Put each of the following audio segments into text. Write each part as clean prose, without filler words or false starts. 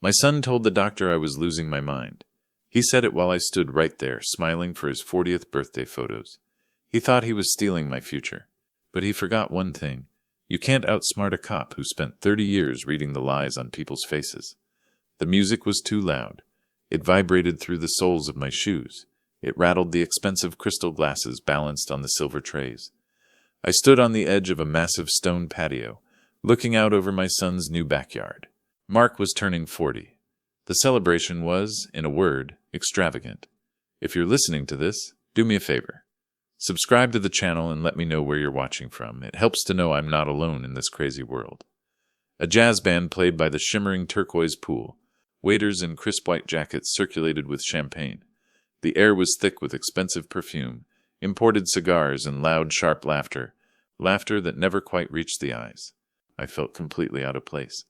My son told the doctor I was losing my mind. He said it while I stood right there, smiling for his 40th birthday photos. He thought he was stealing my future. But he forgot one thing. You can't outsmart a cop who spent 30 years reading the lies on people's faces. The music was too loud. It vibrated through the soles of my shoes. It rattled the expensive crystal glasses balanced on the silver trays. I stood on the edge of a massive stone patio, looking out over my son's new backyard. Mark was turning 40. The celebration was, in a word, extravagant. If you're listening to this, do me a favor. Subscribe to the channel and let me know where you're watching from. It helps to know I'm not alone in this crazy world. A jazz band played by the shimmering turquoise pool. Waiters in crisp white jackets circulated with champagne. The air was thick with expensive perfume, imported cigars, and loud, sharp laughter. Laughter that never quite reached the eyes. I felt completely out of place.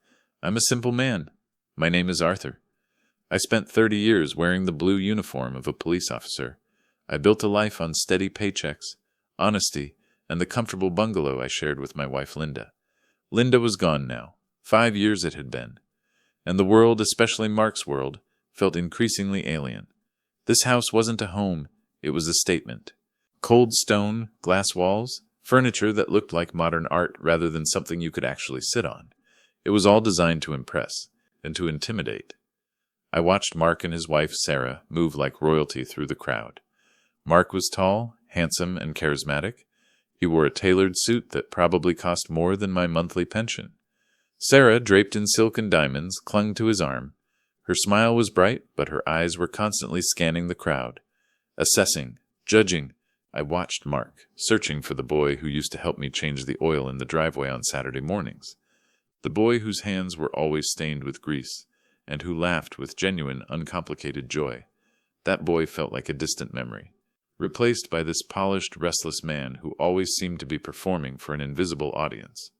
I'm a simple man. My name is Arthur. I spent 30 years wearing the blue uniform of a police officer. I built a life on steady paychecks, honesty, and the comfortable bungalow I shared with my wife Linda. Linda was gone now. 5 years it had been. And the world, especially Mark's world, felt increasingly alien. This house wasn't a home, it was a statement. Cold stone, glass walls, furniture that looked like modern art rather than something you could actually sit on. It was all designed to impress and to intimidate. I watched Mark and his wife Sarah move like royalty through the crowd. Mark was tall, handsome, and charismatic. He wore a tailored suit that probably cost more than my monthly pension. Sarah, draped in silk and diamonds, clung to his arm. Her smile was bright, but her eyes were constantly scanning the crowd. Assessing, judging, I watched Mark, searching for the boy who used to help me change the oil in the driveway on Saturday mornings. The boy whose hands were always stained with grease, and who laughed with genuine, uncomplicated joy. That boy felt like a distant memory, replaced by this polished, restless man who always seemed to be performing for an invisible audience.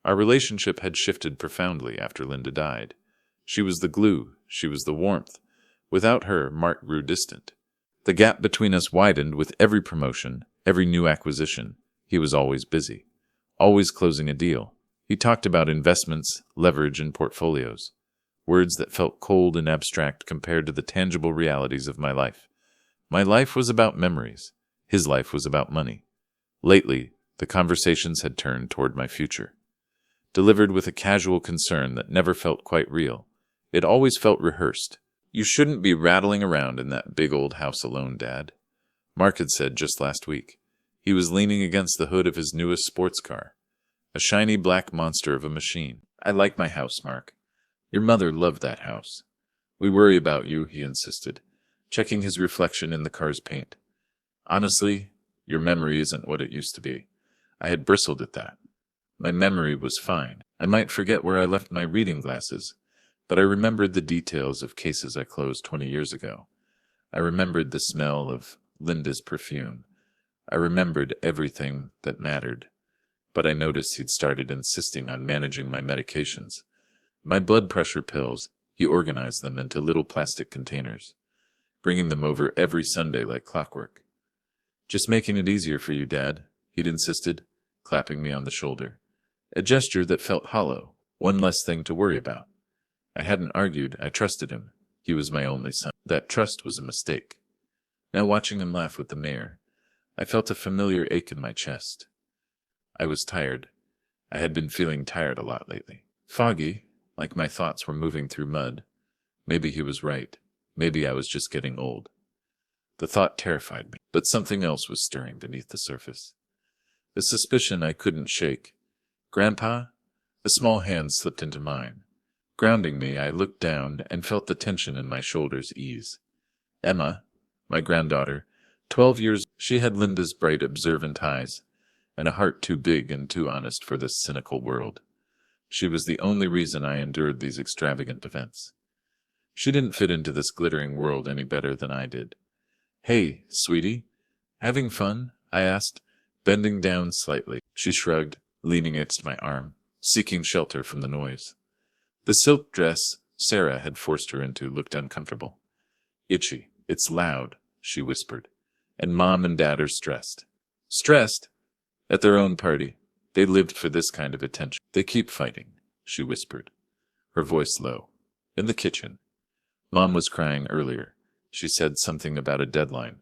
Our relationship had shifted profoundly after Linda died. She was the glue, she was the warmth. Without her, Mark grew distant. The gap between us widened with every promotion, every new acquisition. He was always busy, always closing a deal. He talked about investments, leverage, and portfolios. Words that felt cold and abstract compared to the tangible realities of my life. My life was about memories. His life was about money. Lately, the conversations had turned toward my future. Delivered with a casual concern that never felt quite real. It always felt rehearsed. You shouldn't be rattling around in that big old house alone, Dad. Mark had said just last week. He was leaning against the hood of his newest sports car. A shiny black monster of a machine. I like my house, Mark. Your mother loved that house. We worry about you, he insisted, checking his reflection in the car's paint. Honestly, your memory isn't what it used to be. I had bristled at that. My memory was fine. I might forget where I left my reading glasses, but I remembered the details of cases I closed 20 years ago. I remembered the smell of Linda's perfume. I remembered everything that mattered, but I noticed he'd started insisting on managing my medications. My blood pressure pills, he organized them into little plastic containers, bringing them over every Sunday like clockwork. Just making it easier for you, Dad, he'd insisted, clapping me on the shoulder. A gesture that felt hollow, one less thing to worry about. I hadn't argued, I trusted him. He was my only son. That trust was a mistake. Now watching him laugh with the mayor, I felt a familiar ache in my chest. I was tired. I had been feeling tired a lot lately. Foggy, like my thoughts were moving through mud. Maybe he was right. Maybe I was just getting old. The thought terrified me, but something else was stirring beneath the surface. The suspicion I couldn't shake. Grandpa? A small hand slipped into mine. Grounding me, I looked down and felt the tension in my shoulders ease. Emma, my granddaughter, 12 years, she had Linda's bright, observant eyes, and a heart too big and too honest for this cynical world. She was the only reason I endured these extravagant events. She didn't fit into this glittering world any better than I did. Hey, sweetie, having fun? I asked, bending down slightly. She shrugged, leaning against my arm, seeking shelter from the noise. The silk dress Sarah had forced her into looked uncomfortable. Itchy. It's loud, she whispered. And Mom and Dad are stressed. Stressed? At their own party. They lived for this kind of attention. They keep fighting, she whispered, her voice low. In the kitchen. Mom was crying earlier. She said something about a deadline.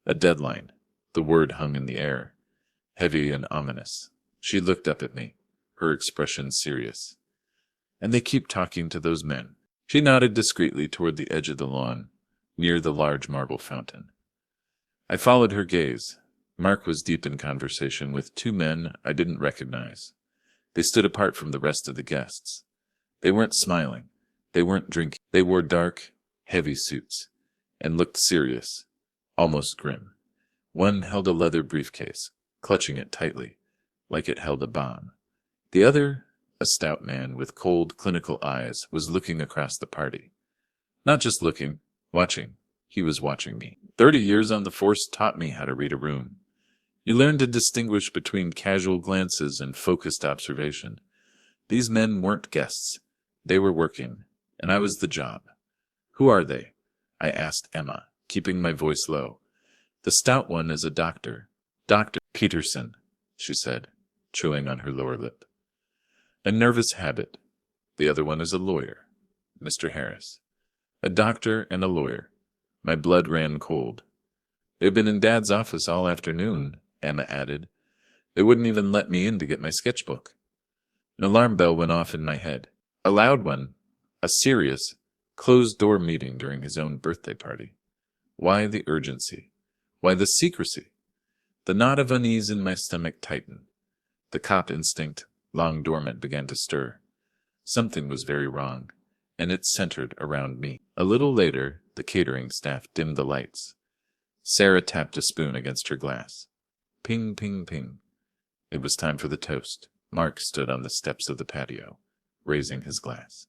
A deadline. The word hung in the air, heavy and ominous. She looked up at me, her expression serious. And they keep talking to those men. She nodded discreetly toward the edge of the lawn, near the large marble fountain. I followed her gaze. Mark was deep in conversation with two men I didn't recognize. They stood apart from the rest of the guests. They weren't smiling. They weren't drinking. They wore dark, heavy suits, and looked serious, almost grim. One held a leather briefcase, clutching it tightly, like it held a bomb. The other, a stout man with cold, clinical eyes, was looking across the party. Not just looking, watching. He was watching me. 30 years on the force taught me how to read a room. You learn to distinguish between casual glances and focused observation. These men weren't guests. They were working, and I was the job. Who are they? I asked Emma, keeping my voice low. The stout one is a doctor. Dr. Peterson, she said, chewing on her lower lip. A nervous habit. The other one is a lawyer, Mr. Harris. A doctor and a lawyer. My blood ran cold. They've been in Dad's office all afternoon, Emma added. They wouldn't even let me in to get my sketchbook. An alarm bell went off in my head. A loud one. A serious, closed-door meeting during his own birthday party. Why the urgency? Why the secrecy? The knot of unease in my stomach tightened. The cop instinct, long dormant, began to stir. Something was very wrong, and it centered around me. A little later, the catering staff dimmed the lights. Sarah tapped a spoon against her glass. Ping, ping, ping. It was time for the toast. Mark stood on the steps of the patio, raising his glass.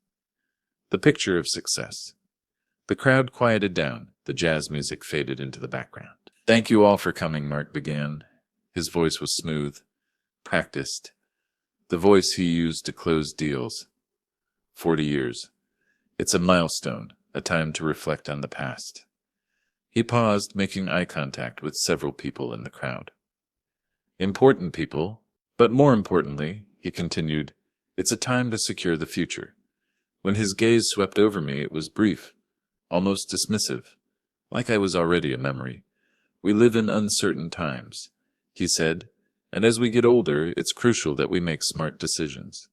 The picture of success. The crowd quieted down. The jazz music faded into the background. Thank you all for coming, Mark began. His voice was smooth, practiced. The voice he used to close deals. 40 years. It's a milestone, a time to reflect on the past. He paused, making eye contact with several people in the crowd. Important people, but more importantly, he continued, it's a time to secure the future. When his gaze swept over me, it was brief, almost dismissive, like I was already a memory. We live in uncertain times, he said, and as we get older, it's crucial that we make smart decisions,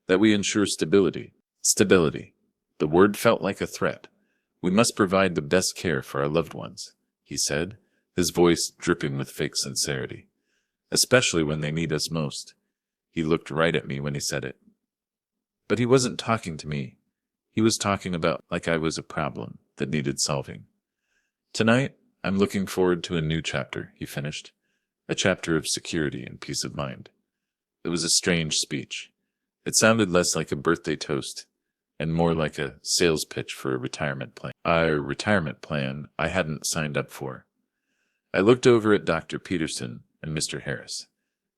that we ensure stability. Stability. The word felt like a threat. We must provide the best care for our loved ones, he said, his voice dripping with fake sincerity. Especially when they need us most. He looked right at me when he said it. But he wasn't talking to me. He was talking about like I was a problem that needed solving. Tonight, I'm looking forward to a new chapter, he finished. A chapter of security and peace of mind. It was a strange speech. It sounded less like a birthday toast and more like a sales pitch for a retirement plan. A retirement plan I hadn't signed up for. I looked over at Dr. Peterson and Mr. Harris.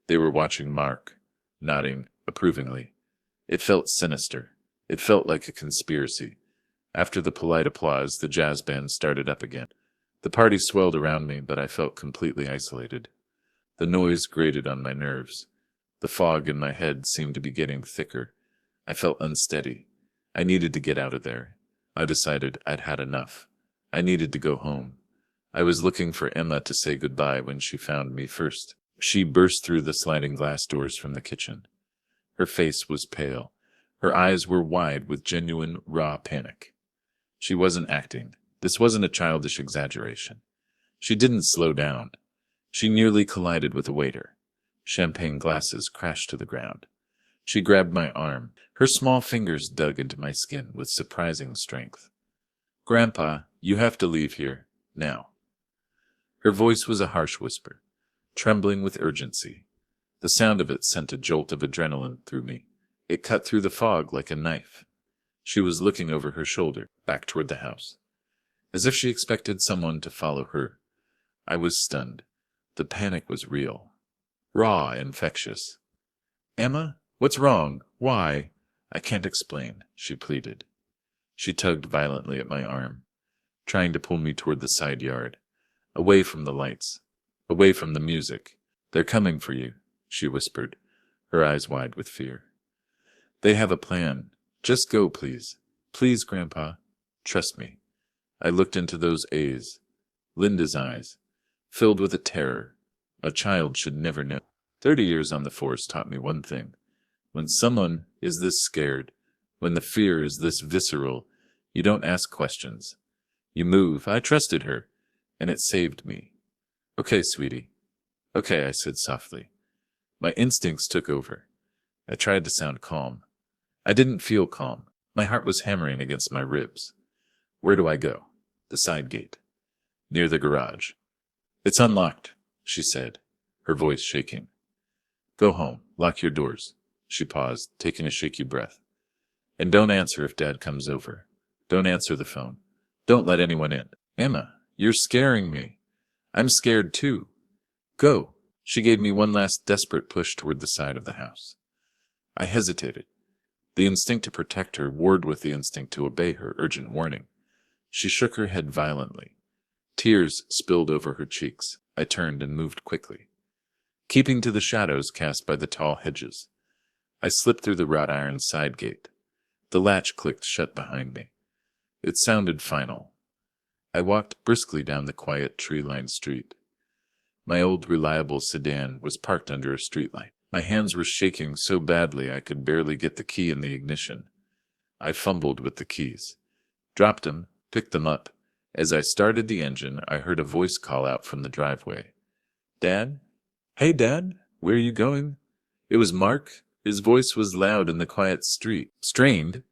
They were watching Mark, nodding approvingly. It felt sinister. It felt like a conspiracy. After the polite applause, the jazz band started up again. The party swelled around me, but I felt completely isolated. The noise grated on my nerves. The fog in my head seemed to be getting thicker. I felt unsteady. I needed to get out of there. I decided I'd had enough. I needed to go home. I was looking for Emma to say goodbye when she found me first. She burst through the sliding glass doors from the kitchen. Her face was pale. Her eyes were wide with genuine, raw panic. She wasn't acting. This wasn't a childish exaggeration. She didn't slow down. She nearly collided with a waiter. Champagne glasses crashed to the ground. She grabbed my arm. Her small fingers dug into my skin with surprising strength. "Grandpa, you have to leave here, now." Her voice was a harsh whisper, trembling with urgency. The sound of it sent a jolt of adrenaline through me. It cut through the fog like a knife. She was looking over her shoulder, back toward the house, as if she expected someone to follow her. I was stunned. The panic was real, raw, infectious. "Emma, what's wrong? Why?" "I can't explain," she pleaded. She tugged violently at my arm, trying to pull me toward the side yard, away from the lights, away from the music. "They're coming for you," she whispered, her eyes wide with fear. "They have a plan. Just go, please. Please, Grandpa, trust me. I looked into those A's, Linda's eyes, filled with a terror a child should never know. 30 years on the force taught me one thing. When someone is this scared, when the fear is this visceral, you don't ask questions. You move. I trusted her, and it saved me. Okay, sweetie. Okay, I said softly. My instincts took over. I tried to sound calm. I didn't feel calm. My heart was hammering against my ribs. Where do I go? The side gate. Near the garage. It's unlocked, she said, her voice shaking. Go home. Lock your doors. She paused, taking a shaky breath. And don't answer if Dad comes over. Don't answer the phone. Don't let anyone in. Emma, you're scaring me. I'm scared too. Go. She gave me one last desperate push toward the side of the house. I hesitated. The instinct to protect her warred with the instinct to obey her urgent warning. She shook her head violently. Tears spilled over her cheeks. I turned and moved quickly, keeping to the shadows cast by the tall hedges. I slipped through the wrought iron side gate. The latch clicked shut behind me. It sounded final. I walked briskly down the quiet tree-lined street. My old reliable sedan was parked under a streetlight. My hands were shaking so badly I could barely get the key in the ignition. I fumbled with the keys, dropped them, picked them up. As I started the engine, I heard a voice call out from the driveway. Dad? Hey, Dad, where are you going? It was Mark. His voice was loud in the quiet street. Strained.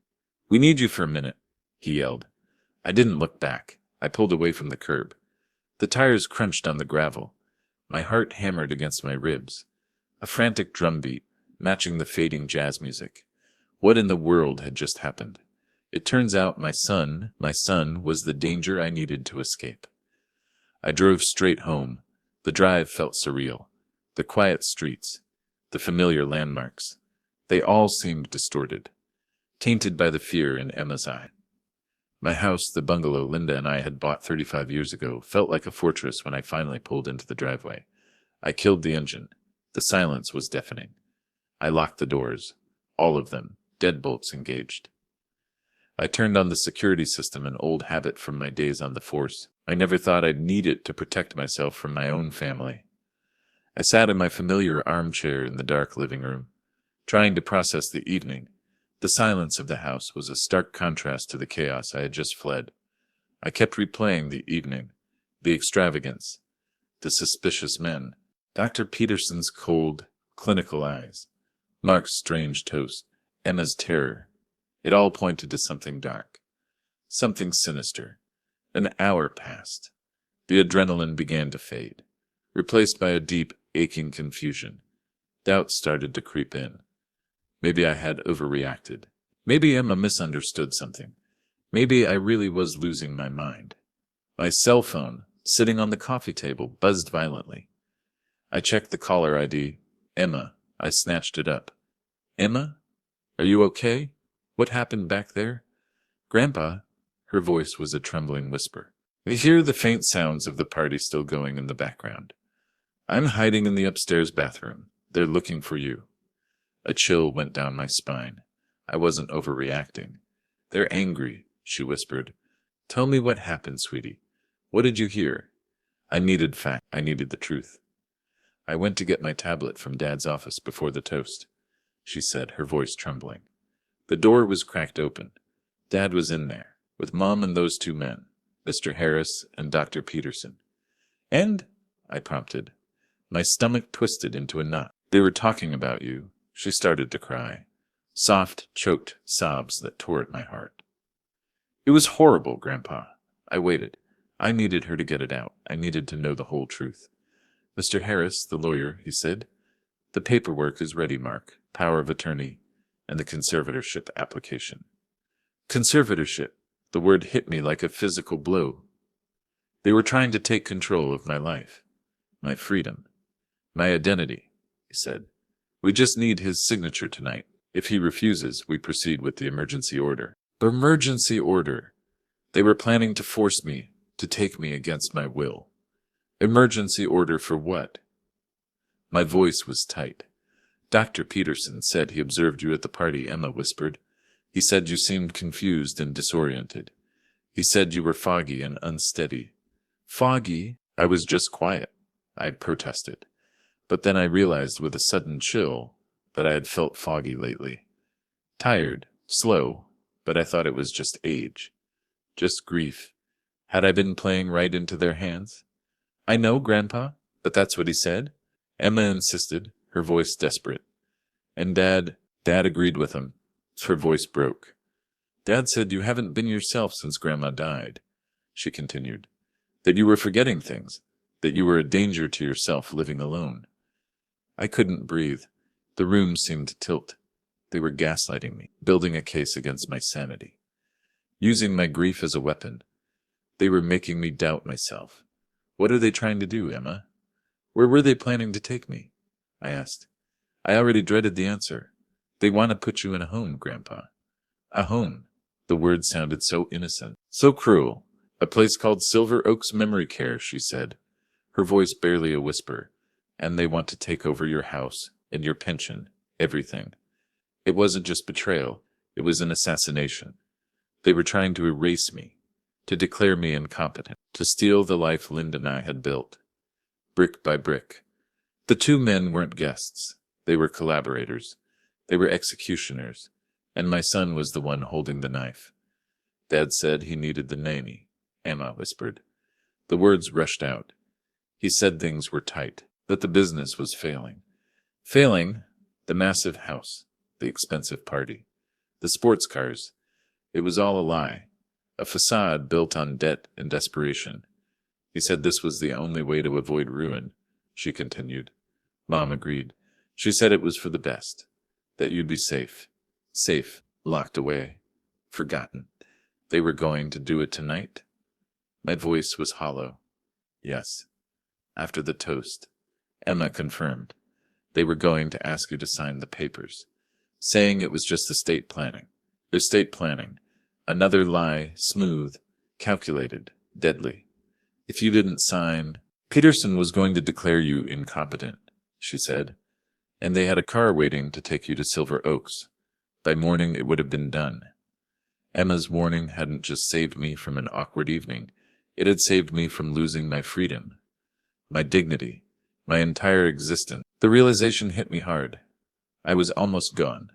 We need you for a minute, he yelled. I didn't look back. I pulled away from the curb. The tires crunched on the gravel. My heart hammered against my ribs. A frantic drumbeat, matching the fading jazz music. What in the world had just happened? It turns out my son was the danger I needed to escape. I drove straight home. The drive felt surreal. The quiet streets, the familiar landmarks, they all seemed distorted, tainted by the fear in Emma's eye. My house, the bungalow Linda and I had bought 35 years ago, felt like a fortress when I finally pulled into the driveway. I killed the engine. The silence was deafening. I locked the doors, all of them, deadbolts engaged. I turned on the security system, an old habit from my days on the force. I never thought I'd need it to protect myself from my own family. I sat in my familiar armchair in the dark living room, trying to process the evening. The silence of the house was a stark contrast to the chaos I had just fled. I kept replaying the evening, the extravagance, the suspicious men, Dr. Peterson's cold, clinical eyes, Mark's strange toast, Emma's terror. It all pointed to something dark, something sinister. An hour passed. The adrenaline began to fade, replaced by a deep, aching confusion. Doubt started to creep in. Maybe I had overreacted. Maybe Emma misunderstood something. Maybe I really was losing my mind. My cell phone, sitting on the coffee table, buzzed violently. I checked the caller ID. Emma. I snatched it up. Emma? Are you okay? What happened back there? Grandpa? Her voice was a trembling whisper. I hear the faint sounds of the party still going in the background. I'm hiding in the upstairs bathroom. They're looking for you. A chill went down my spine. I wasn't overreacting. They're angry, she whispered. Tell me what happened, sweetie. What did you hear? I needed fact. I needed the truth. I went to get my tablet from Dad's office before the toast, she said, her voice trembling. The door was cracked open. Dad was in there, with Mom and those two men, Mr. Harris and Dr. Peterson. And? I prompted. My stomach twisted into a knot. They were talking about you. She started to cry. Soft, choked sobs that tore at my heart. It was horrible, Grandpa. I waited. I needed her to get it out. I needed to know the whole truth. Mr. Harris, the lawyer, he said. The paperwork is ready, Mark. Power of attorney and the conservatorship application. Conservatorship. The word hit me like a physical blow. They were trying to take control of my life, my freedom, my identity, he said. We just need his signature tonight. If he refuses, we proceed with the emergency order. Emergency order. They were planning to force me, to take me against my will. Emergency order for what? My voice was tight. Dr. Peterson said he observed you at the party, Emma whispered. He said you seemed confused and disoriented. He said you were foggy and unsteady. Foggy? I was just quiet, I protested. But then I realized with a sudden chill that I had felt foggy lately. Tired, slow, but I thought it was just age. Just grief. Had I been playing right into their hands? I know, Grandpa, but that's what he said. Emma insisted, her voice desperate. And Dad agreed with him. Her voice broke. Dad said you haven't been yourself since Grandma died, she continued. That you were forgetting things. That you were a danger to yourself living alone. I couldn't breathe. The room seemed to tilt. They were gaslighting me, building a case against my sanity. Using my grief as a weapon. They were making me doubt myself. What are they trying to do, Emma? Where were they planning to take me? I asked. I already dreaded the answer. They want to put you in a home, Grandpa. A home. The word sounded so innocent, so cruel. A place called Silver Oaks Memory Care, she said, her voice barely a whisper. And they want to take over your house and your pension, everything. It wasn't just betrayal. It was an assassination. They were trying to erase me, to declare me incompetent, to steal the life Linda and I had built. Brick by brick. The two men weren't guests. They were collaborators. They were executioners. And my son was the one holding the knife. Dad said he needed the nanny, Emma whispered. The words rushed out. He said things were tight, that the business was failing. Failing? The massive house, the expensive party, the sports cars. It was all a lie, a facade built on debt and desperation. He said this was the only way to avoid ruin, she continued. Mom agreed. She said it was for the best, that you'd be safe. Safe, locked away, forgotten. They were going to do it tonight? My voice was hollow. Yes. After the toast, Emma confirmed. They were going to ask you to sign the papers, saying it was just estate planning. Estate planning. Another lie, smooth, calculated, deadly. If you didn't sign, Peterson was going to declare you incompetent, she said. And they had a car waiting to take you to Silver Oaks. By morning it would have been done. Emma's warning hadn't just saved me from an awkward evening. It had saved me from losing my freedom, my dignity, my entire existence. The realization hit me hard. I was almost gone.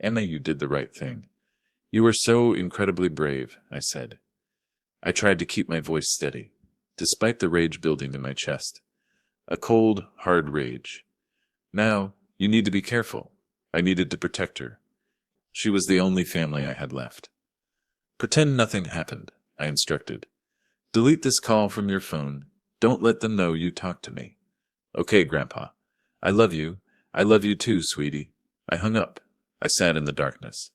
Emma, you did the right thing. You were so incredibly brave, I said. I tried to keep my voice steady, despite the rage building in my chest. A cold, hard rage. Now, you need to be careful. I needed to protect her. She was the only family I had left. Pretend nothing happened, I instructed. Delete this call from your phone. Don't let them know you talked to me. Okay, Grandpa. I love you. I love you too, sweetie. I hung up. I sat in the darkness.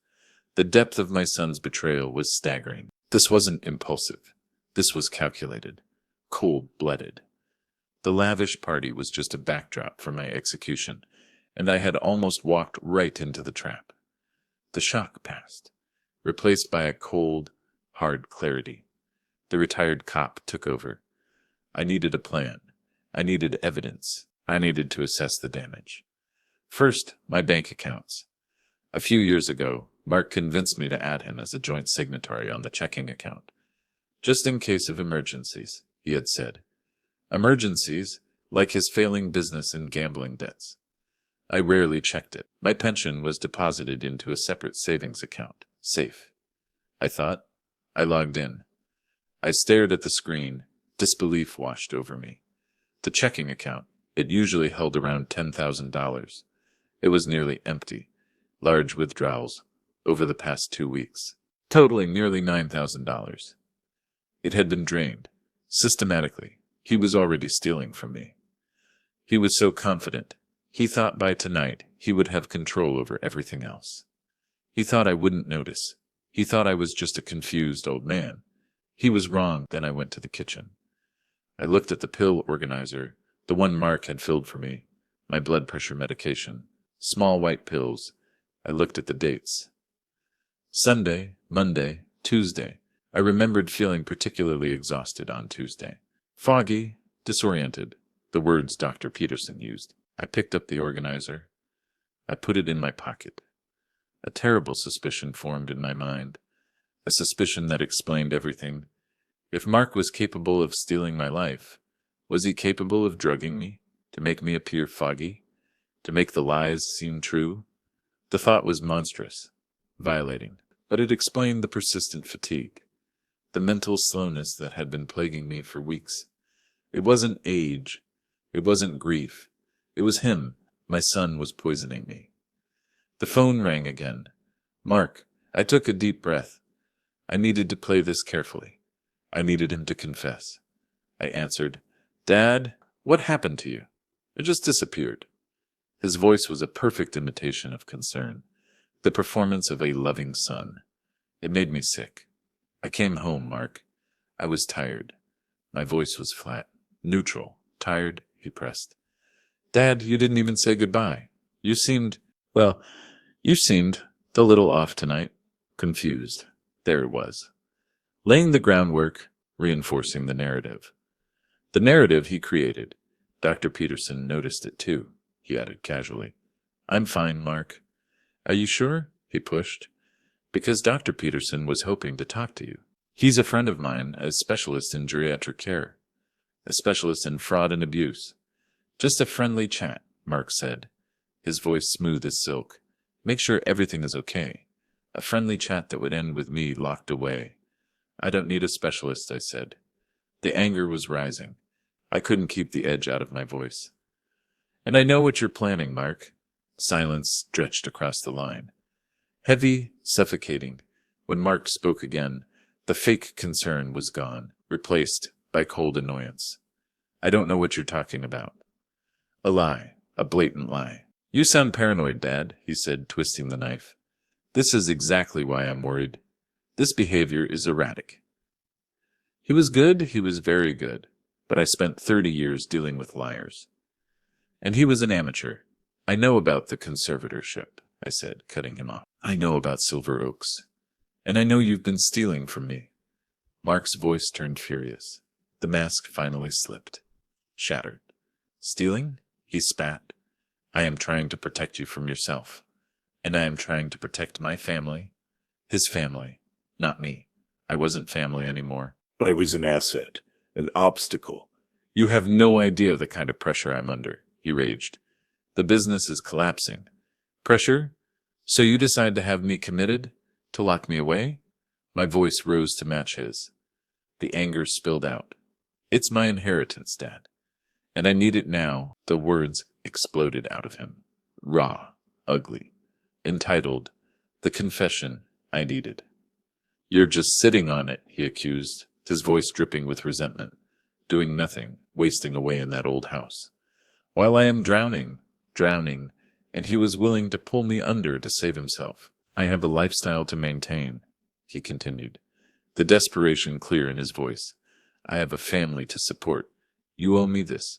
The depth of my son's betrayal was staggering. This wasn't impulsive. This was calculated, cold-blooded. The lavish party was just a backdrop for my execution, and I had almost walked right into the trap. The shock passed, replaced by a cold, hard clarity. The retired cop took over. I needed a plan. I needed evidence. I needed to assess the damage. First, my bank accounts. A few years ago, Mark convinced me to add him as a joint signatory on the checking account. Just in case of emergencies, he had said. Emergencies, like his failing business and gambling debts. I rarely checked it. My pension was deposited into a separate savings account. Safe. I thought. I logged in. I stared at the screen. Disbelief washed over me. The checking account, it usually held around $10,000. It was nearly empty. Large withdrawals over the past 2 weeks, totaling nearly $9,000. It had been drained. Systematically. He was already stealing from me. He was so confident. He thought by tonight he would have control over everything else. He thought I wouldn't notice. He thought I was just a confused old man. He was wrong. Then I went to the kitchen. I looked at the pill organizer, the one Mark had filled for me, my blood pressure medication, small white pills. I looked at the dates. Sunday, Monday, Tuesday. I remembered feeling particularly exhausted on Tuesday. Foggy, disoriented, the words Dr. Peterson used. I picked up the organizer. I put it in my pocket. A terrible suspicion formed in my mind, a suspicion that explained everything. If Mark was capable of stealing my life, was he capable of drugging me, to make me appear foggy, to make the lies seem true? The thought was monstrous, violating, but it explained the persistent fatigue, the mental slowness that had been plaguing me for weeks. It wasn't age, it wasn't grief, it was him. My son was poisoning me. The phone rang again. Mark, I took a deep breath. I needed to play this carefully. I needed him to confess. I answered, Dad, what happened to you? It just disappeared. His voice was a perfect imitation of concern, the performance of a loving son. It made me sick. I came home, Mark. I was tired. My voice was flat, neutral, tired, he pressed. Dad, you didn't even say goodbye. You seemed a little off tonight, confused. There it was. Laying the groundwork, reinforcing the narrative. The narrative he created. Dr. Peterson noticed it too, he added casually. I'm fine, Mark. Are you sure? He pushed. Because Dr. Peterson was hoping to talk to you. He's a friend of mine, a specialist in geriatric care, a specialist in fraud and abuse. Just a friendly chat, Mark said, his voice smooth as silk. Make sure everything is okay. A friendly chat that would end with me locked away. I don't need a specialist, I said. The anger was rising. I couldn't keep the edge out of my voice. And I know what you're planning, Mark. Silence stretched across the line. Heavy, suffocating. When Mark spoke again, the fake concern was gone, replaced by cold annoyance. I don't know what you're talking about. A lie, a blatant lie. You sound paranoid, Dad, he said, twisting the knife. This is exactly why I'm worried. This behavior is erratic. He was good, he was very good, but I spent 30 years dealing with liars. And he was an amateur. I know about the conservatorship, I said, cutting him off. I know about Silver Oaks. And I know you've been stealing from me. Mark's voice turned furious. The mask finally slipped, shattered. Stealing? He spat. I am trying to protect you from yourself. And I am trying to protect my family. His family, not me. I wasn't family anymore. I was an asset, an obstacle. You have no idea the kind of pressure I'm under, he raged. The business is collapsing. Pressure? So you decide to have me committed? To lock me away? My voice rose to match his. The anger spilled out. It's my inheritance, Dad. And I need it now. The words exploded out of him. Raw, ugly, entitled, the confession I needed. You're just sitting on it, he accused, his voice dripping with resentment, doing nothing, wasting away in that old house. While I am drowning, and he was willing to pull me under to save himself. I have a lifestyle to maintain, he continued, the desperation clear in his voice. I have a family to support. You owe me this.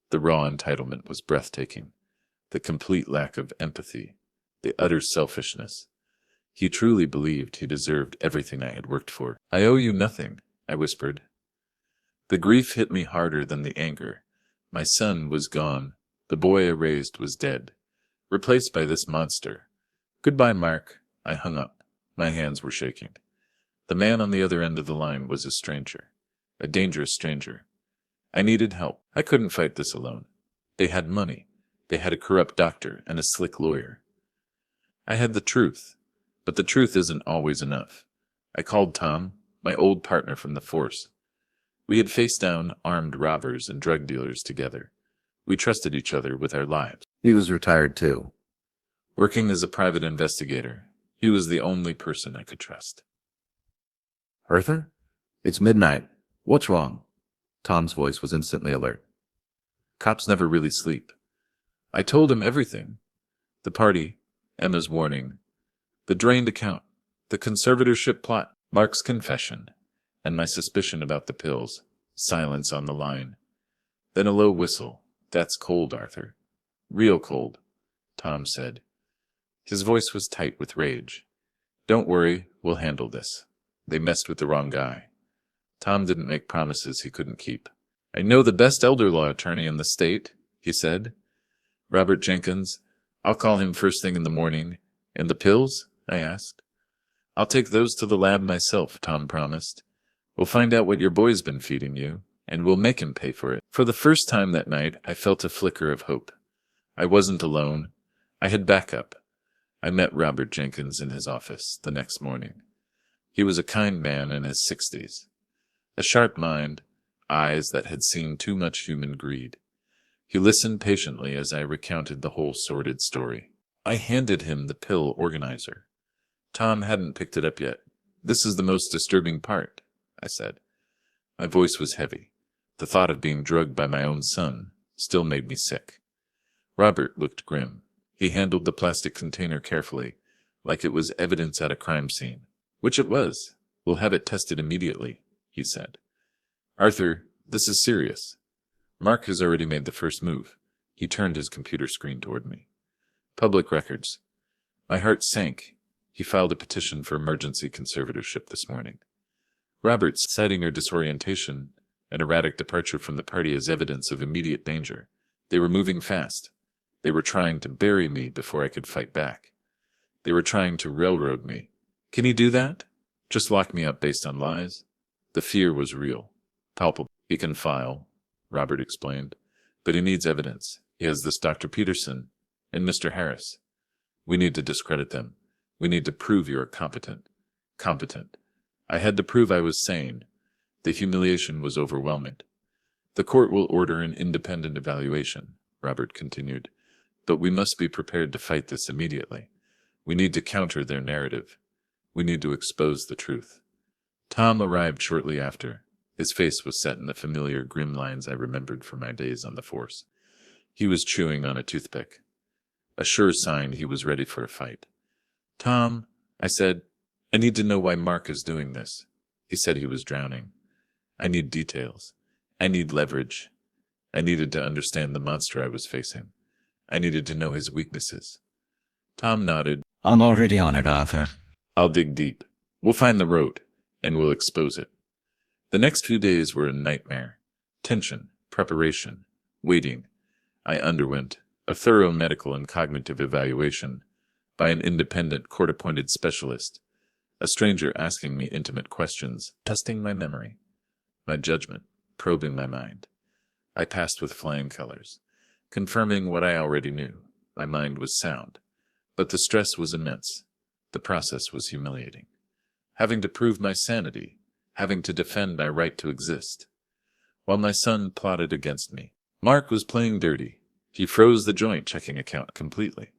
The raw entitlement was breathtaking, the complete lack of empathy, the utter selfishness. He truly believed he deserved everything I had worked for. I owe you nothing, I whispered. The grief hit me harder than the anger. My son was gone. The boy I raised was dead, replaced by this monster. Goodbye, Mark. I hung up. My hands were shaking. The man on the other end of the line was a stranger, a dangerous stranger. I needed help. I couldn't fight this alone. They had money. They had a corrupt doctor and a slick lawyer. I had the truth, but the truth isn't always enough. I called Tom, my old partner from the force. We had faced down armed robbers and drug dealers together. We trusted each other with our lives. He was retired too. Working as a private investigator, he was the only person I could trust. Arthur? It's midnight. What's wrong? Tom's voice was instantly alert. Cops never really sleep. I told him everything. The party, Emma's warning, the drained account, the conservatorship plot, Mark's confession, and my suspicion about the pills. Silence on the line. Then a low whistle. That's cold, Arthur. Real cold, Tom said. His voice was tight with rage. Don't worry, we'll handle this. They messed with the wrong guy. Tom didn't make promises he couldn't keep. I know the best elder law attorney in the state, he said. Robert Jenkins. I'll call him first thing in the morning, And the pills? I asked. I'll take those to the lab myself, Tom promised. We'll find out what your boy's been feeding you, and we'll make him pay for it. For the first time that night, I felt a flicker of hope. I wasn't alone. I had backup. I met Robert Jenkins in his office the next morning. He was a kind man in his 60s. A sharp mind, eyes that had seen too much human greed. He listened patiently as I recounted the whole sordid story. I handed him the pill organizer. Tom hadn't picked it up yet. This is the most disturbing part, I said. My voice was heavy. The thought of being drugged by my own son still made me sick. Robert looked grim. He handled the plastic container carefully, like it was evidence at a crime scene. Which it was. We'll have it tested immediately, he said. Arthur, this is serious. Mark has already made the first move. He turned his computer screen toward me. Public records. My heart sank. He filed a petition for emergency conservatorship this morning. Robert, citing her disorientation, an erratic departure from the party as evidence of immediate danger. They were moving fast. They were trying to bury me before I could fight back. They were trying to railroad me. Can he do that? Just lock me up based on lies? The fear was real, palpable. He can file, Robert explained, but he needs evidence. He has this Dr. Peterson and Mr. Harris. We need to discredit them. We need to prove you are competent. Competent. I had to prove I was sane. The humiliation was overwhelming. The court will order an independent evaluation, Robert continued, but we must be prepared to fight this immediately. We need to counter their narrative. We need to expose the truth. Tom arrived shortly after. His face was set in the familiar grim lines I remembered from my days on the force. He was chewing on a toothpick, a sure sign he was ready for a fight. Tom, I said, I need to know why Mark is doing this. He said he was drowning. I need details. I need leverage. I needed to understand the monster I was facing. I needed to know his weaknesses. Tom nodded. I'm already on it, Arthur. I'll dig deep. We'll find the road, and we'll expose it. The next few days were a nightmare. Tension, preparation, waiting. I underwent a thorough medical and cognitive evaluation by an independent court-appointed specialist, a stranger asking me intimate questions, testing my memory, my judgment, probing my mind. I passed with flying colors, confirming what I already knew. My mind was sound, but the stress was immense. The process was humiliating. Having to prove my sanity, having to defend my right to exist, while my son plotted against me. Mark was playing dirty. He froze the joint checking account completely,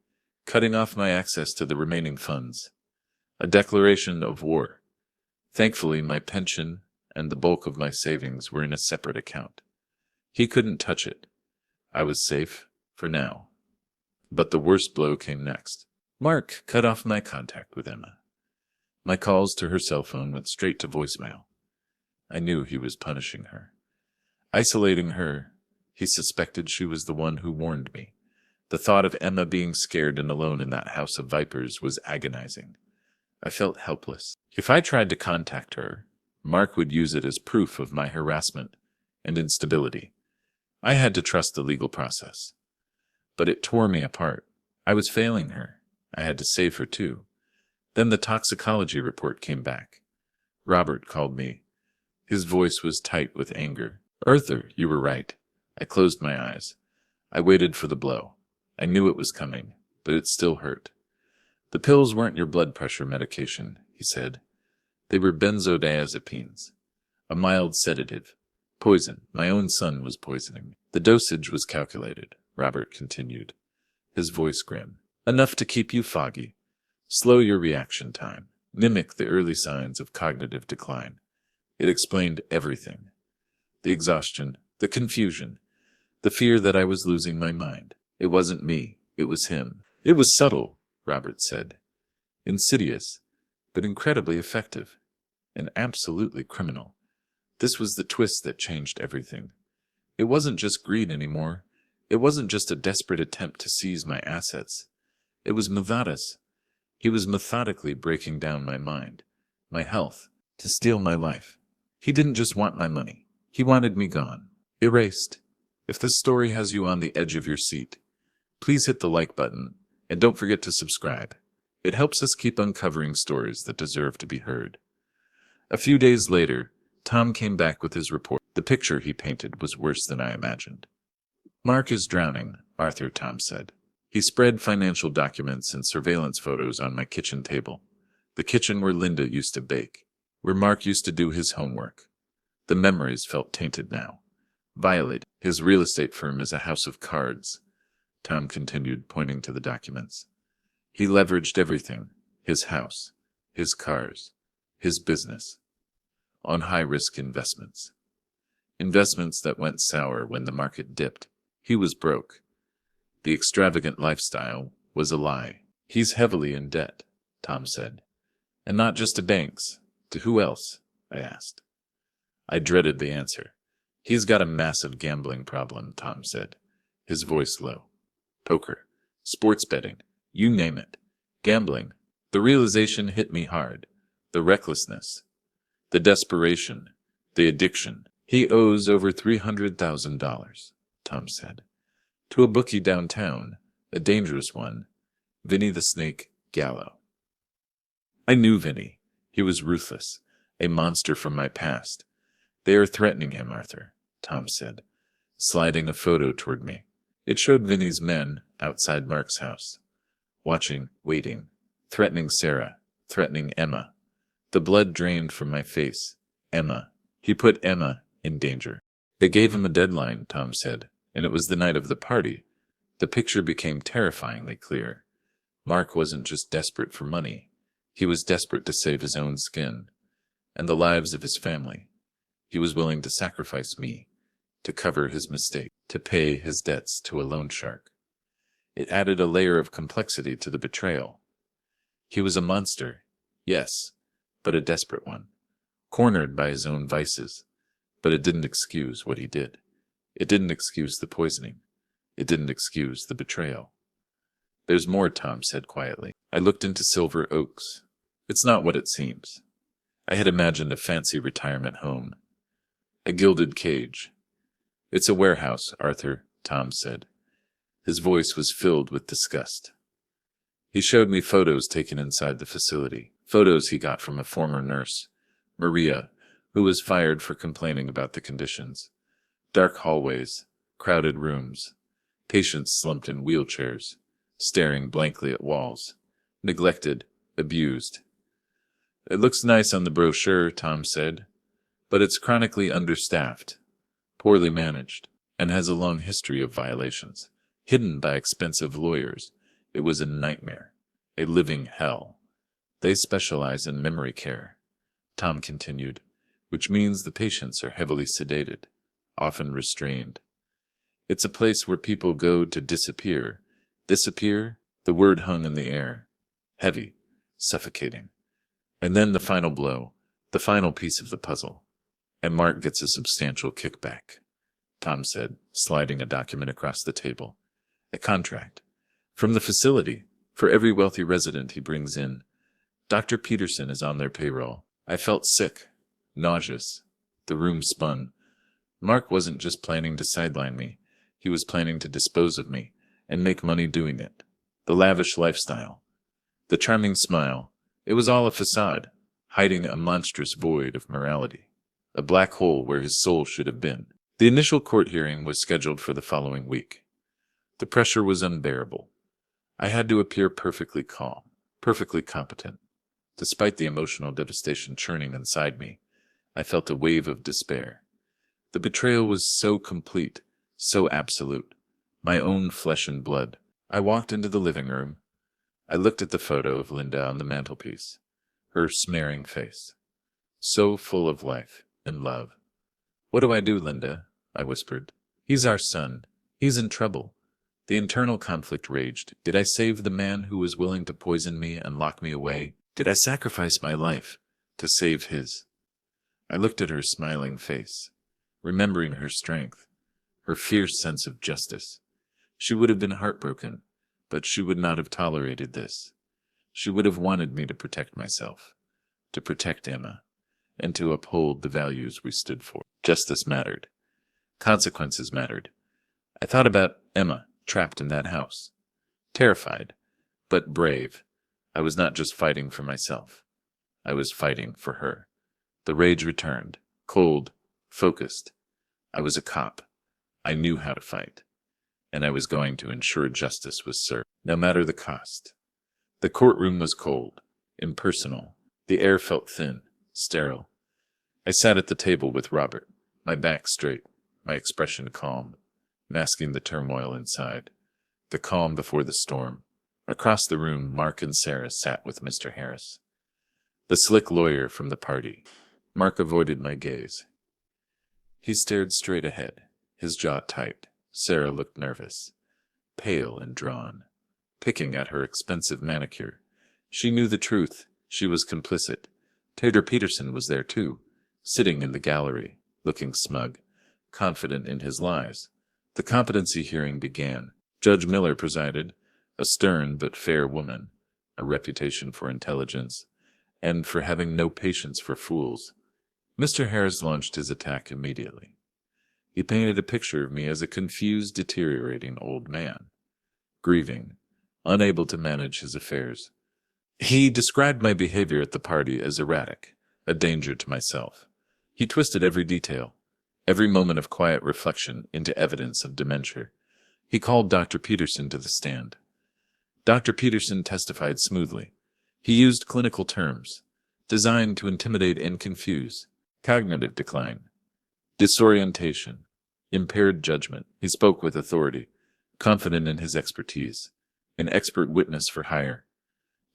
cutting off my access to the remaining funds. A declaration of war. Thankfully, my pension and the bulk of my savings were in a separate account. He couldn't touch it. I was safe, for now. But the worst blow came next. Mark cut off my contact with Emma. My calls to her cell phone went straight to voicemail. I knew he was punishing her. Isolating her, he suspected she was the one who warned me. The thought of Emma being scared and alone in that house of vipers was agonizing. I felt helpless. If I tried to contact her, Mark would use it as proof of my harassment and instability. I had to trust the legal process. But it tore me apart. I was failing her. I had to save her too. Then the toxicology report came back. Robert called me. His voice was tight with anger. Arthur, you were right. I closed my eyes. I waited for the blow. I knew it was coming, but it still hurt. The pills weren't your blood pressure medication, he said. They were benzodiazepines, a mild sedative. Poison. My own son was poisoning me. The dosage was calculated, Robert continued, his voice grim. Enough to keep you foggy. Slow your reaction time. Mimic the early signs of cognitive decline. It explained everything. The exhaustion, the confusion, the fear that I was losing my mind. It wasn't me. It was him. It was subtle, Robert said. Insidious, but incredibly effective. And absolutely criminal. This was the twist that changed everything. It wasn't just greed anymore. It wasn't just a desperate attempt to seize my assets. It was Mavadas. He was methodically breaking down my mind, my health, to steal my life. He didn't just want my money. He wanted me gone, erased. If this story has you on the edge of your seat, please hit the like button and don't forget to subscribe. It helps us keep uncovering stories that deserve to be heard. A few days later, Tom came back with his report. The picture he painted was worse than I imagined. "Mark is drowning," Arthur, Tom said. He spread financial documents and surveillance photos on my kitchen table. The kitchen where Linda used to bake, where Mark used to do his homework. The memories felt tainted now. Violated. His real estate firm is a house of cards, Tom continued, pointing to the documents. He leveraged everything, his house, his cars, his business, on high-risk investments. Investments that went sour when the market dipped. He was broke. The extravagant lifestyle was a lie. "He's heavily in debt," Tom said. "And not just to banks. To who else?" I asked. I dreaded the answer. "He's got a massive gambling problem," Tom said, his voice low. "Poker, sports betting, you name it. Gambling." The realization hit me hard. The recklessness, the desperation, the addiction. "He owes over $300,000, Tom said. "To a bookie downtown, a dangerous one, Vinny the Snake Gallo." I knew Vinny. He was ruthless, a monster from my past. "They are threatening him, Arthur," Tom said, sliding a photo toward me. It showed Vinny's men outside Mark's house, watching, waiting, threatening Sarah, threatening Emma. The blood drained from my face. Emma. He put Emma in danger. "They gave him a deadline," Tom said, "and it was the night of the party." The picture became terrifyingly clear. Mark wasn't just desperate for money. He was desperate to save his own skin and the lives of his family. He was willing to sacrifice me, to cover his mistake, to pay his debts to a loan shark. It added a layer of complexity to the betrayal. He was a monster, yes, but a desperate one, cornered by his own vices. But it didn't excuse what he did. It didn't excuse the poisoning. It didn't excuse the betrayal. "There's more," Tom said quietly. I looked into Silver Oaks. It's not what it seems. I had imagined a fancy retirement home, a gilded cage. "It's a warehouse, Arthur," Tom said. His voice was filled with disgust. He showed me photos taken inside the facility, photos he got from a former nurse, Maria, who was fired for complaining about the conditions. Dark hallways, crowded rooms, patients slumped in wheelchairs, staring blankly at walls, neglected, abused. "It looks nice on the brochure," Tom said, "but it's chronically understaffed, poorly managed, and has a long history of violations, hidden by expensive lawyers. It was a nightmare, a living hell. They specialize in memory care," Tom continued, "which means the patients are heavily sedated, often restrained. It's a place where people go to disappear. Disappear? The word hung in the air. Heavy, suffocating. And then the final blow, the final piece of the puzzle. And Mark gets a substantial kickback," Tom said, sliding a document across the table. "A contract. From the facility, for every wealthy resident he brings in. Dr. Peterson is on their payroll." I felt sick, nauseous. The room spun. Mark wasn't just planning to sideline me. He was planning to dispose of me and make money doing it. The lavish lifestyle, the charming smile, it was all a facade, hiding a monstrous void of morality, a black hole where his soul should have been. The initial court hearing was scheduled for the following week. The pressure was unbearable. I had to appear perfectly calm, perfectly competent. Despite the emotional devastation churning inside me, I felt a wave of despair. The betrayal was so complete, so absolute, my own flesh and blood. I walked into the living room. I looked at the photo of Linda on the mantelpiece, her smearing face, so full of life and love. "What do I do, Linda?" I whispered. "He's our son. He's in trouble." The internal conflict raged. Did I save the man who was willing to poison me and lock me away? Did I sacrifice my life to save his? I looked at her smiling face, remembering her strength, her fierce sense of justice. She would have been heartbroken, but she would not have tolerated this. She would have wanted me to protect myself, to protect Emma, and to uphold the values we stood for. Justice mattered. Consequences mattered. I thought about Emma, trapped in that house. Terrified, but brave. I was not just fighting for myself. I was fighting for her. The rage returned, cold, focused. I was a cop. I knew how to fight. And I was going to ensure justice was served, no matter the cost. The courtroom was cold, impersonal. The air felt thin, sterile. I sat at the table with Robert, my back straight, my expression calm, masking the turmoil inside. The calm before the storm. Across the room, Mark and Sarah sat with Mr. Harris, the slick lawyer from the party. Mark avoided my gaze. He stared straight ahead, his jaw tight. Sarah looked nervous, pale and drawn, picking at her expensive manicure. She knew the truth. She was complicit. Tater Peterson was there too, sitting in the gallery, looking smug, confident in his lies. The competency hearing began. Judge Miller presided, a stern but fair woman, a reputation for intelligence, and for having no patience for fools. Mr. Harris launched his attack immediately. He painted a picture of me as a confused, deteriorating old man, grieving, unable to manage his affairs. He described my behavior at the party as erratic, a danger to myself. He twisted every detail, every moment of quiet reflection into evidence of dementia. He called Dr. Peterson to the stand. Dr. Peterson testified smoothly. He used clinical terms, designed to intimidate and confuse. Cognitive decline, disorientation, impaired judgment. He spoke with authority, confident in his expertise, an expert witness for hire.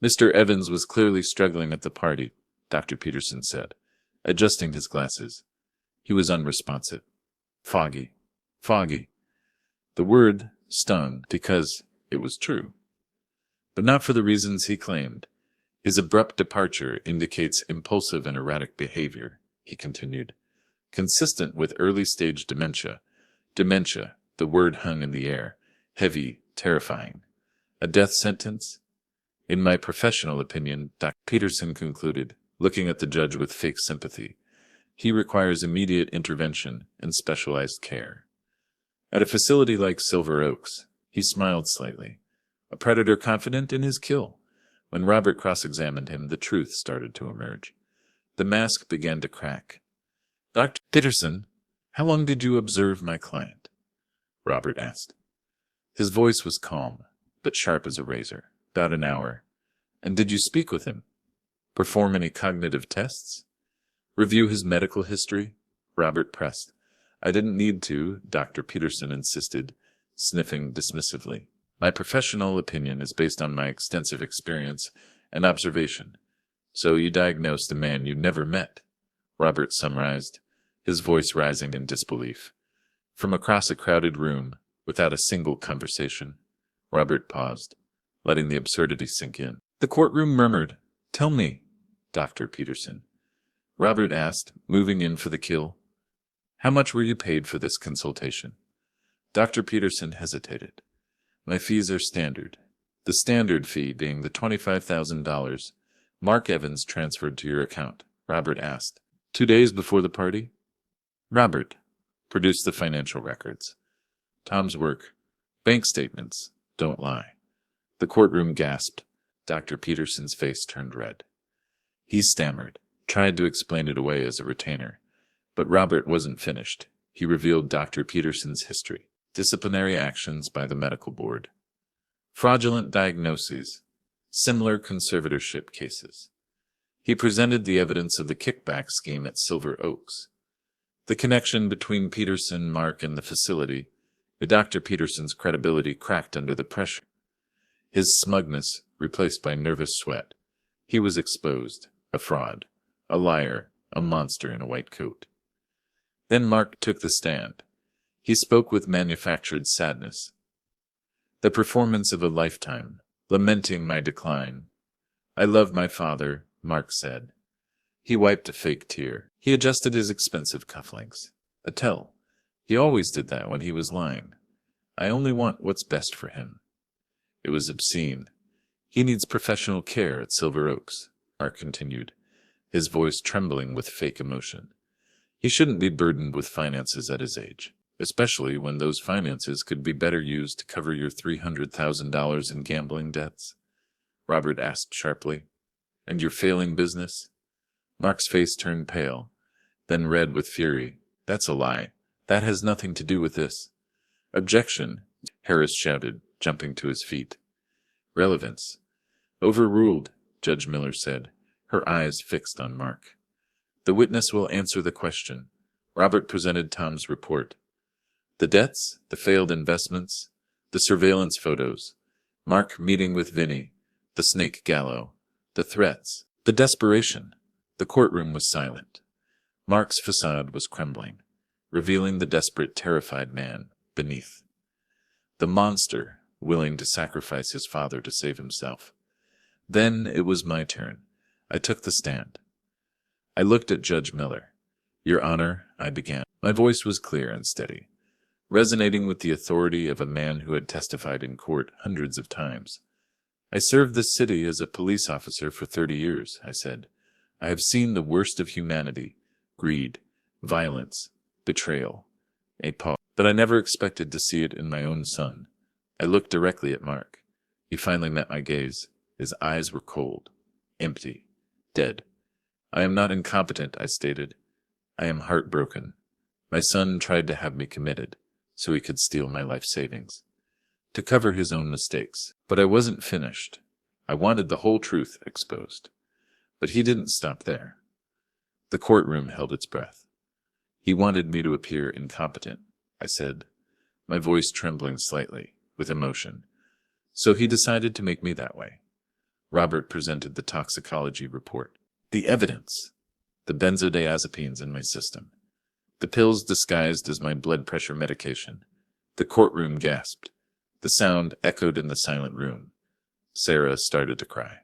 Mr. Evans was clearly struggling at the party, Dr. Peterson said, adjusting his glasses. He was unresponsive. Foggy. Foggy. The word stung because it was true. But not for the reasons he claimed. His abrupt departure indicates impulsive and erratic behavior, he continued, consistent with early-stage dementia. Dementia, the word hung in the air, heavy, terrifying. A death sentence? In my professional opinion, Dr. Peterson concluded, looking at the judge with fake sympathy, he requires immediate intervention and specialized care. At a facility like Silver Oaks, he smiled slightly, a predator confident in his kill. When Robert cross-examined him, the truth started to emerge. The mask began to crack. Dr. Peterson, how long did you observe my client? Robert asked. His voice was calm, but sharp as a razor. About an hour. And did you speak with him? Perform any cognitive tests? Review his medical history? Robert pressed. I didn't need to, Dr. Peterson insisted, sniffing dismissively. My professional opinion is based on my extensive experience and observation. So you diagnosed a man you never met, Robert summarized, his voice rising in disbelief. From across a crowded room, without a single conversation, Robert paused, letting the absurdity sink in. The courtroom murmured, Tell me, Dr. Peterson. Robert asked, moving in for the kill. How much were you paid for this consultation? Dr. Peterson hesitated. My fees are standard. The standard fee being the $25,000 Mark Evans transferred to your account, Robert asked. 2 days before the party? Robert, produce the financial records. Tom's work. Bank statements. Don't lie. The courtroom gasped. Dr. Peterson's face turned red. He stammered, tried to explain it away as a retainer. But Robert wasn't finished. He revealed Dr. Peterson's history. Disciplinary actions by the medical board. Fraudulent diagnoses. Similar conservatorship cases. He presented the evidence of the kickback scheme at Silver Oaks. The connection between Peterson, Mark, and the facility. Dr. Peterson's credibility cracked under the pressure. His smugness replaced by nervous sweat. He was exposed, a fraud, a liar, a monster in a white coat. Then Mark took the stand. He spoke with manufactured sadness. The performance of a lifetime, lamenting my decline. I love my father, Mark said. He wiped a fake tear. He adjusted his expensive cufflinks. A tell. He always did that when he was lying. I only want what's best for him. It was obscene. He needs professional care at Silver Oaks, Mark continued, his voice trembling with fake emotion. He shouldn't be burdened with finances at his age, especially when those finances could be better used to cover your $300,000 in gambling debts. Robert asked sharply. And your failing business? Mark's face turned pale, then red with fury. That's a lie. That has nothing to do with this. Objection, Harris shouted, jumping to his feet. Relevance. Overruled, Judge Miller said, her eyes fixed on Mark. The witness will answer the question. Robert presented Tom's report. The debts, the failed investments, the surveillance photos, Mark meeting with Vinny, the snake gallows, the threats, the desperation. The courtroom was silent. Mark's facade was crumbling, revealing the desperate, terrified man beneath. The monster, willing to sacrifice his father to save himself. Then it was my turn. I took the stand. I looked at Judge Miller. Your Honor, I began. My voice was clear and steady, resonating with the authority of a man who had testified in court hundreds of times. I served this city as a police officer for 30 years, I said. I have seen the worst of humanity, greed, violence, betrayal. A pause. But I never expected to see it in my own son. I looked directly at Mark. He finally met my gaze. His eyes were cold, empty, dead. I am not incompetent, I stated. I am heartbroken. My son tried to have me committed, so he could steal my life savings, to cover his own mistakes. But I wasn't finished. I wanted the whole truth exposed. But he didn't stop there. The courtroom held its breath. He wanted me to appear incompetent, I said, my voice trembling slightly with emotion. So he decided to make me that way. Robert presented the toxicology report. The evidence. The benzodiazepines in my system. The pills disguised as my blood pressure medication. The courtroom gasped. The sound echoed in the silent room. Sarah started to cry.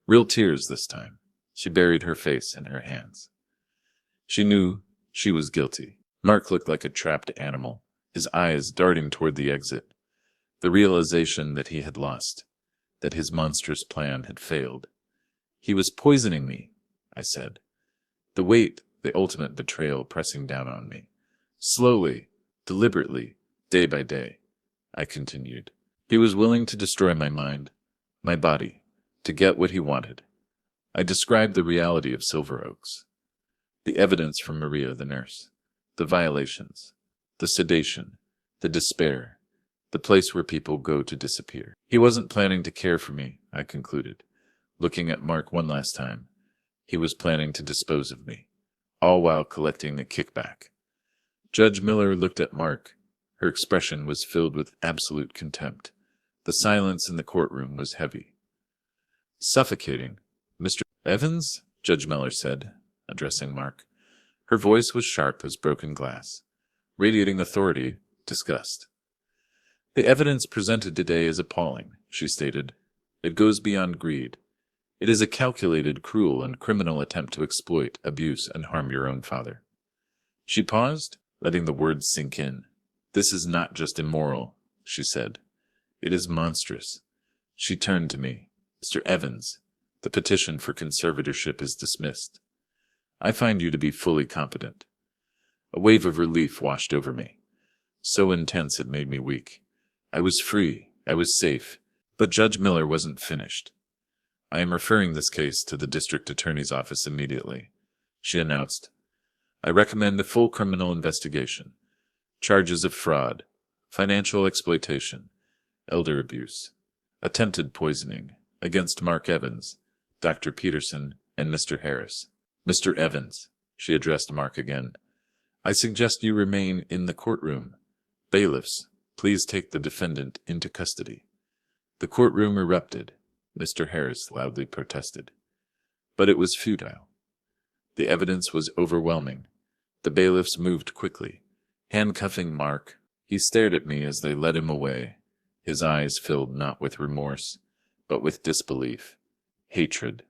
Real tears this time. She buried her face in her hands. She knew she was guilty. Mark looked like a trapped animal, his eyes darting toward the exit. The realization that he had lost, that his monstrous plan had failed. He was poisoning me, I said. The weight, the ultimate betrayal pressing down on me. Slowly, deliberately, day by day, I continued. He was willing to destroy my mind, my body, to get what he wanted. I described the reality of Silver Oaks. The evidence from Maria, the nurse. The violations. The sedation. The despair. The place where people go to disappear. He wasn't planning to care for me, I concluded. Looking at Mark one last time. He was planning to dispose of me, all while collecting a kickback. Judge Miller looked at Mark. Her expression was filled with absolute contempt. The silence in the courtroom was heavy. Suffocating. Mr. Evans? Judge Miller said, addressing Mark. Her voice was sharp as broken glass, radiating authority, disgust. The evidence presented today is appalling, she stated. It goes beyond greed. It is a calculated, cruel, and criminal attempt to exploit, abuse, and harm your own father. She paused, letting the words sink in. This is not just immoral, she said. It is monstrous. She turned to me. Mr. Evans, the petition for conservatorship is dismissed. I find you to be fully competent. A wave of relief washed over me. So intense it made me weak. I was free. I was safe. But Judge Miller wasn't finished. I am referring this case to the district attorney's office immediately, she announced. I recommend a full criminal investigation. Charges of fraud, financial exploitation, elder abuse, attempted poisoning against Mark Evans, Dr. Peterson, and Mr. Harris. Mr. Evans, she addressed Mark again. I suggest you remain in the courtroom. Bailiffs, please take the defendant into custody. The courtroom erupted. Mr. Harris loudly protested. But it was futile. The evidence was overwhelming. The bailiffs moved quickly, handcuffing Mark. He stared at me as they led him away, his eyes filled not with remorse, but with disbelief, hatred.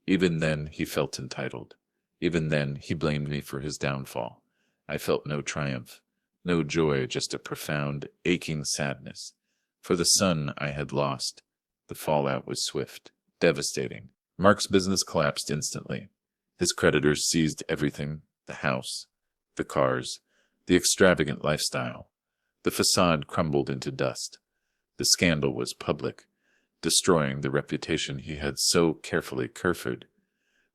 Even then he felt entitled. Even then he blamed me for his downfall. I felt no triumph, no joy, just a profound, aching sadness. For the son I had lost, the fallout was swift, devastating. Mark's business collapsed instantly. His creditors seized everything, the house, the cars, the extravagant lifestyle. The facade crumbled into dust. The scandal was public. destroying the reputation he had so carefully curfed.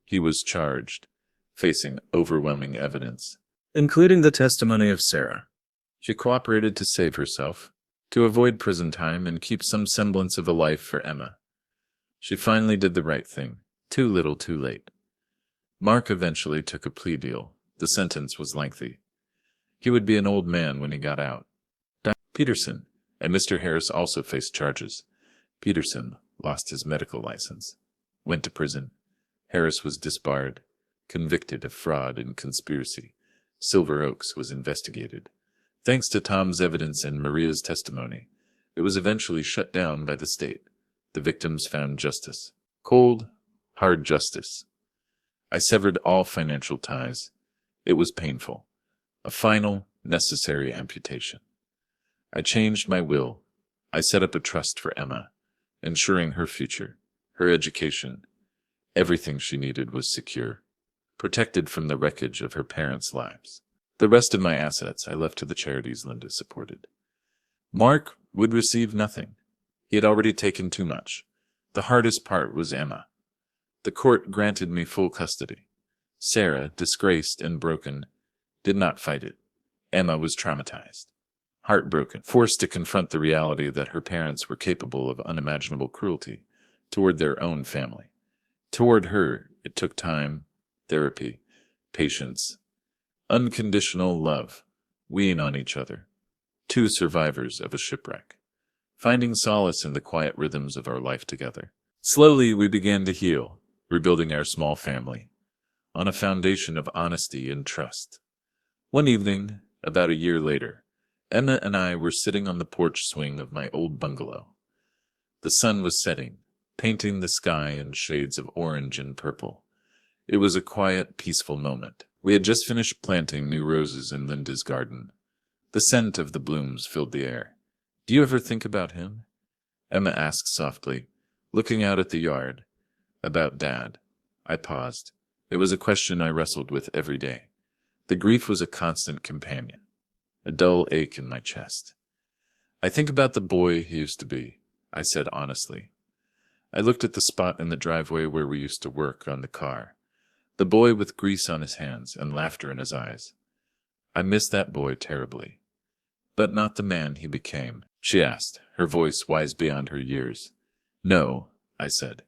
He was charged, facing overwhelming evidence, including the testimony of Sarah. She cooperated to save herself, to avoid prison time and keep some semblance of a life for Emma. She finally did the right thing, too little too late. Mark eventually took a plea deal. The sentence was lengthy. He would be an old man when he got out. Peterson and Mr. Harris also faced charges. Peterson lost his medical license, went to prison. Harris was disbarred, convicted of fraud and conspiracy. Silver Oaks was investigated. Thanks to Tom's evidence and Maria's testimony, it was eventually shut down by the state. The victims found justice. Cold, hard justice. I severed all financial ties. It was painful. A final, necessary amputation. I changed my will. I set up a trust for Emma, ensuring her future, her education. Everything she needed was secure, protected from the wreckage of her parents' lives. The rest of my assets I left to the charities Linda supported. Mark would receive nothing. He had already taken too much. The hardest part was Emma. The court granted me full custody. Sarah, disgraced and broken, did not fight it. Emma was traumatized, heartbroken, forced to confront the reality that her parents were capable of unimaginable cruelty toward their own family. Toward her, it took time, therapy, patience, unconditional love, wean on each other. Two survivors of a shipwreck, finding solace in the quiet rhythms of our life together. Slowly, we began to heal, rebuilding our small family, on a foundation of honesty and trust. One evening, about a year later, Emma and I were sitting on the porch swing of my old bungalow. The sun was setting, painting the sky in shades of orange and purple. It was a quiet, peaceful moment. We had just finished planting new roses in Linda's garden. The scent of the blooms filled the air. "Do you ever think about him?" Emma asked softly, looking out at the yard. "About Dad." I paused. It was a question I wrestled with every day. The grief was a constant companion, a dull ache in my chest. "I think about the boy he used to be," I said honestly. I looked at the spot in the driveway where we used to work on the car. The boy with grease on his hands and laughter in his eyes. I miss that boy terribly. "But not the man he became?" she asked, her voice wise beyond her years. "No," I said,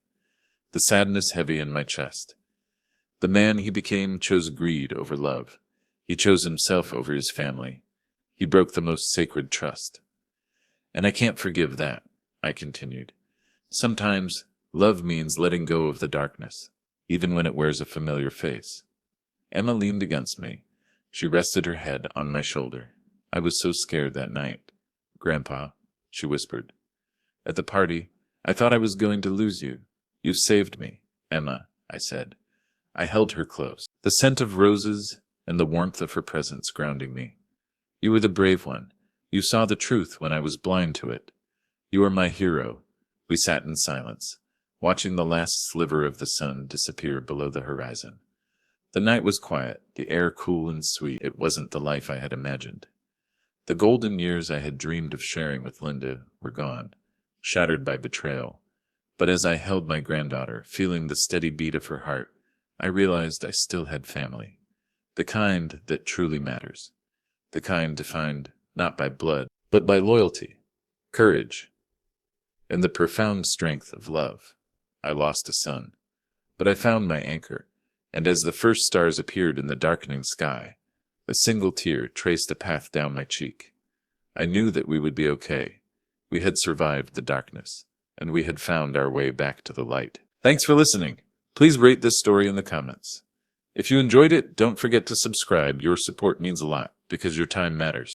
the sadness heavy in my chest. "The man he became chose greed over love. He chose himself over his family. He broke the most sacred trust. And I can't forgive that," I continued. "Sometimes love means letting go of the darkness, even when it wears a familiar face." Emma leaned against me. She rested her head on my shoulder. "I was so scared that night, Grandpa," she whispered. "At the party, I thought I was going to lose you. You saved me, Emma," I said. I held her close, the scent of roses and the warmth of her presence grounding me. "You were the brave one. You saw the truth when I was blind to it. You are my hero." We sat in silence, watching the last sliver of the sun disappear below the horizon. The night was quiet, the air cool and sweet. It wasn't the life I had imagined. The golden years I had dreamed of sharing with Linda were gone, shattered by betrayal. But as I held my granddaughter, feeling the steady beat of her heart, I realized I still had family. The kind that truly matters. The kind defined not by blood, but by loyalty, courage, and the profound strength of love. I lost a son, but I found my anchor, and as the first stars appeared in the darkening sky, a single tear traced a path down my cheek. I knew that we would be okay. We had survived the darkness, and we had found our way back to the light. Thanks for listening. Please rate this story in the comments. If you enjoyed it, don't forget to subscribe. Your support means a lot, because your time matters.